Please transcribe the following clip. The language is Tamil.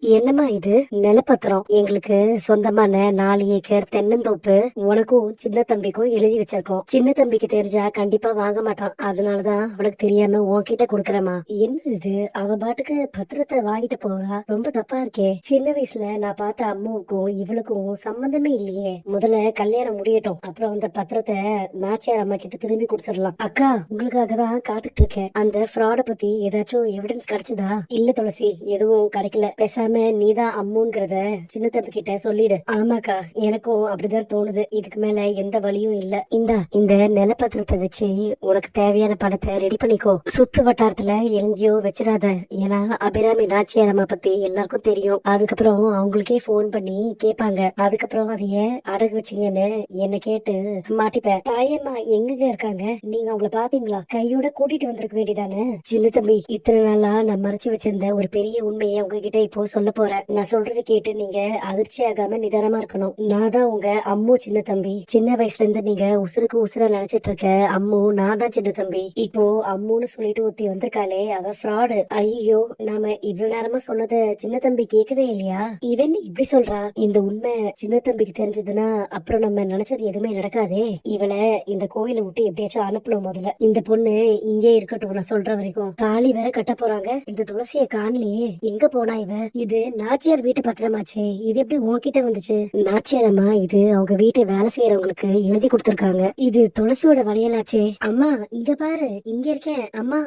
என்னம்மா இது? நிலப்பத்திரம் எங்களுக்கு சொந்தமான 4 ஏக்கர் தென்னந்தோப்பு உனக்கும் சின்ன தம்பிக்கும் எழுதி வச்சிருக்கோம். சின்ன தம்பிக்கு தெரிஞ்சா கண்டிப்பா வாங்க மாட்டான். அதனாலதான் அவனுக்கு தெரியாம உன்கிட்ட கொடுக்கறமா. என்ன இது? அவ பாட்டுக்கு பத்திரத்தை வாங்கிட்டு போறா. ரொம்ப தப்பா இருக்கே. சின்ன வயசுல நான் பார்த்த அம்மாவுக்கும் இவளுக்கும் சம்பந்தமே இல்லையே. முதல்ல கல்யாணம் முடியட்டும், அப்புறம் அந்த பத்திரத்தை நாச்சியார் அம்மா கிட்ட திரும்பி கொடுத்துடலாம். அக்கா, உங்களுக்காக தான் காத்துட்டு இருக்கேன். அந்த ஃப்ராட பத்தி ஏதாச்சும் எவிடன்ஸ் கிடைச்சதா? இல்ல துளசி, எதுவும் கிடைக்கல. பேசாம நீதான் அம்முங்கிறத சின்ன தம்பி கிட்ட சொல்லிடு. ஆமாக்கா, எனக்கும் அப்படிதான் தோணுது. இதுக்கு மேல எந்த வழியும் இல்ல. இந்த நிலப்பத்திரத்தை வச்சு உனக்கு தேவையான பணத்தை ரெடி பண்ணிக்கோ. சுத்து வட்டாரத்துல எங்கேயோ வச்சிடாத. ஏன்னா அபிராமி நாச்சியார் அம்மா பத்தி எல்லாருக்கும் தெரியும். அதுக்கப்புறம் அவங்களுக்கே போன் பண்ணி கேட்பாங்க. அதுக்கப்புறம் அதைய அடகு வச்சீங்கன்னு என்ன கேட்டு மாட்டிப்பேன். தாயம்மா எங்க இருக்காங்க? நீங்க அவங்கள பாத்தீங்களா? கையோட கூட்டிட்டு வந்திருக்க வேண்டியதானே? சின்ன தம்பி, இத்தனை நாளா நான் மறைச்சு வச்சிருந்த ஒரு பெரிய உண்மையை உங்ககிட்ட இப்போ சொல்ல போறேன். நான் சொல்றதை கேட்டு நீங்க அதிர்ச்சி ஆகாம நிதானமா இருக்கணும். நான் தான் உங்க அம்மு சின்ன தம்பி. சின்ன வயசுல இருந்து நீங்க உசுருக்கு உசுர நினைச்சிட்டு இருக்க அம்மு நான் தான் சின்ன தம்பி. இப்போ அம்முன்னு சொல்லிட்டு ஒருத்தி வந்திருக்காளே, அவ ஃப்ராடு. ஐயோ, நாம இவ்வளவு நேரமா சொன்னத சின்ன தம்பி கேட்கவே இல்லையா? இவன் இப்படி சொல்றா. இந்த உண்மை சின்ன தம்பிக்கு தெரிஞ்சதுன்னா அப்புறம் நம்ம நினைச்சது எதுவுமே நடக்காதே. இவளை இந்த கோயிலை விட்டு எப்படியாச்சும் அனுப்பணும். முதல்ல இந்த பொண்ணு இங்கே இருக்கட்டும். நான் சொல்ற வரைக்கும் தாலி வேற கட்ட போறாங்க. இந்த துளசிய காணலையே, எங்க போனா இவ? இது நாச்சியார் வீட்டு பத்திரமாச்சே, இது எப்படி உன்கிட்ட வந்துச்சு? நாச்சியார் அம்மா இது அவங்க வீட்டு வேலை செய்யறவங்களுக்கு எழுதி கொடுத்திருக்காங்க. இது துளசியோட வளையலாச்சே. அம்மா இங்க பாரு, இங்க இருக்கேன் அம்மா.